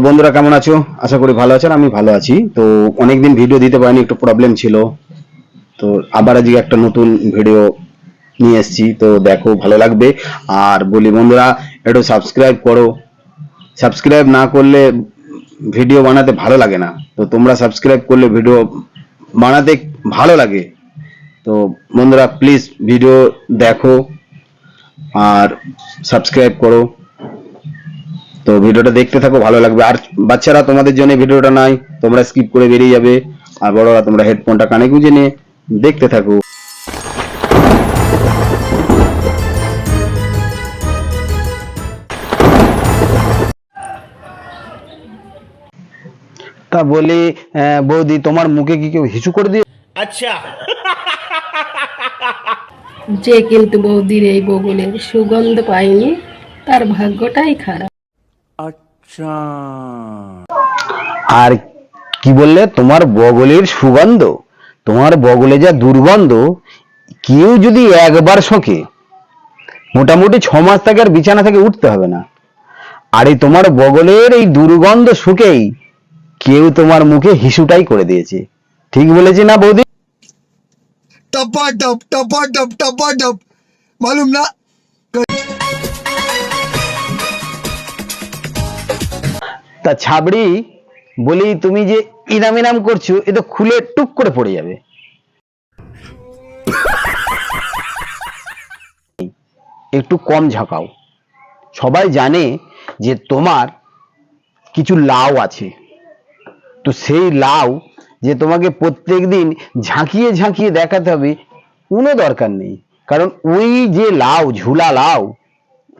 বন্ধুরা কেমন আছো? আশা করি ভালো আছেন। আমি ভালো আছি। তো অনেকদিন ভিডিও দিতে পারিনি, একটু প্রবলেম ছিল। তো আবার আজকে একটা নতুন ভিডিও নিয়ে এসেছি, তো দেখো ভালো লাগবে। আর বলি বন্ধুরা, একটু সাবস্ক্রাইব করো। সাবস্ক্রাইব না করলে ভিডিও বানাতে ভালো লাগে না, তো তোমরা সাবস্ক্রাইব করলে ভিডিও বানাতে ভালো লাগে। তো বন্ধুরা প্লিজ ভিডিও দেখো আর সাবস্ক্রাইব করো। তো ভিডিওটা দেখতে থাকো, ভালো লাগবে। আর বাচ্চারা তোমাদের জন্য ভিডিওটা নাই, তোমরা স্কিপ করে বেরিয়ে যাবে। আর বড়রা তোমরা হেডফোনটা কানে গুঁজে নিয়ে দেখতে থাকো। তা বলি বৌদি, তোমার মুখে কি কেউ হিসু করে দিয়ে? আচ্ছা। যে কিন্তু বৌদির এই বগলের সুগন্ধ পায়নি তার ভাগ্যটাই খারাপ। আচ্ছা। আর কি বললে? তোমার বগলের সুগন্ধ? তোমার বগলে যা দুর্গন্ধ, কেউ যদি একবার শোকে মোটামুটি 6 মাস থেকে আর বিছানা থেকে উঠতে হবে না। আর এই তোমার বগলের এই দুর্গন্ধ শুকেই কেউ তোমার মুখে হিসুটাই করে দিয়েছে। ঠিক বলেছি না বৌদি? टपा टप मालूम ना। তা ছাবড়ি বলি, তুমি যে ইনাম ইনাম করছো, এ তো খুলে টুক করে পড়ে যাবে। একটু কম ঝাঁকাও। সবাই জানে যে তোমার কিছু লাউ আছে, তো সেই লাউ যে তোমাকে প্রত্যেকদিন ঝাঁকিয়ে ঝাঁকিয়ে দেখাতে হবে কোনো দরকার নেই। কারণ ওই যে লাউ, ঝুলা লাউ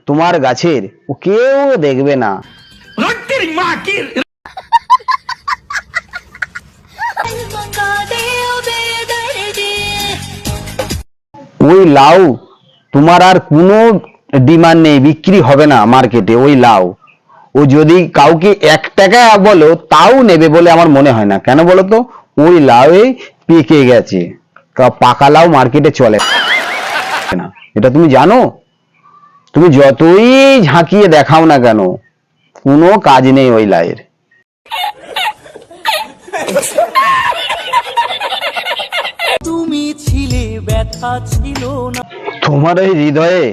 তোমার গাছের, ও কেউ দেখবে না। ওই লাউ তোমার আর কোনো ডিমান্ড নেই, বিক্রি হবে না মার্কেটে ওই লাউ। ও যদি কাউকে 1 টাকা বলো তাও নেবে বলে আমার মনে হয় না। কেন বলো তো? ওই লাউয়ে পেকে গেছে, পাকা লাউ মার্কেটে চলে না। এটা তুমি জানো? তুমি যতই ঝাঁকিয়ে দেখাও না কেন, কোনো কাজ নেই ওই লাউয়ের। তুমি ছিলে, ব্যথা ছিল না। তোমার এই হৃদয়ে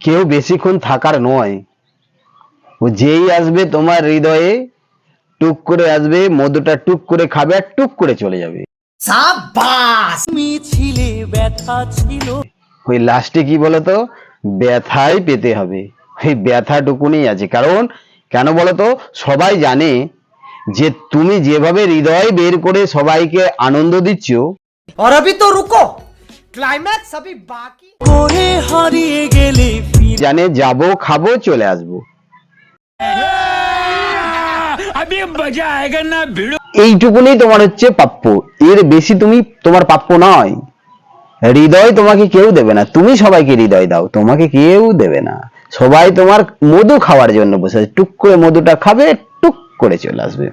কেউ বেশিক্ষণ থাকার নয়। ও যেই আসবে তোমার হৃদয়ে, টুক করে আসবে, মধুটা টুক করে খাবে আর টুক করে চলে যাবে। সাবাস। তুমি ছিলে, ব্যথা ছিল। ওই লাস্টে কি বলতো? ব্যথাই পেতে হবে। ওই ব্যথাটুকুনি আছে। কারণ কেন বলতো? সবাই জানে যে তুমি যেভাবে হৃদয় বের করে সবাইকে আনন্দ দিচ্ছ, और अभी तो रुको, क्लाइमैक्स अभी बाकी। করে হারিয়ে গেলে জানে যাবো, খাবো, চলে আসবো। अभी मजा आएगा ना भिड़ो। এইটুকুনি তোমার হচ্ছে প্রাপ্য, এর বেশি তুমি তোমার প্রাপ্য নয়। হৃদয় তোমাকে কেউ দেবে না, তুমি সবাইকে হৃদয় দাও, তোমাকে কেউ দেবে না। সবাই তোমার মধু খাওয়ার জন্য বসে আছে, টুক করে মধুটা খাবে, টুক করে চলে আসবে।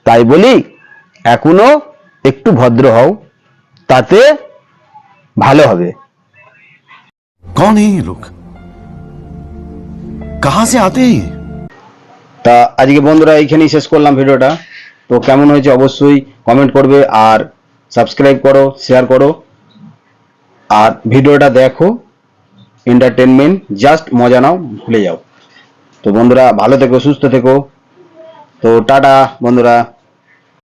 তাই বলি এখনো একটু ভদ্র হও, তাতে ভালো হবে। कौन है ये लोग? कहां से आते हैं? তা আজকে বন্ধুরা এইখানেই শেষ করলাম ভিডিওটা। তো কেমন হয়েছে অবশ্যই কমেন্ট করবে, আর সাবস্ক্রাইব করো, শেয়ার করো, আর ভিডিওটা দেখো। এন্টারটেনমেন্ট, জাস্ট মজা নাও, ভুলে যাও। তো বন্ধুরা ভালো থেকো, সুস্থ থেকো। তো টাটা বন্ধুরা।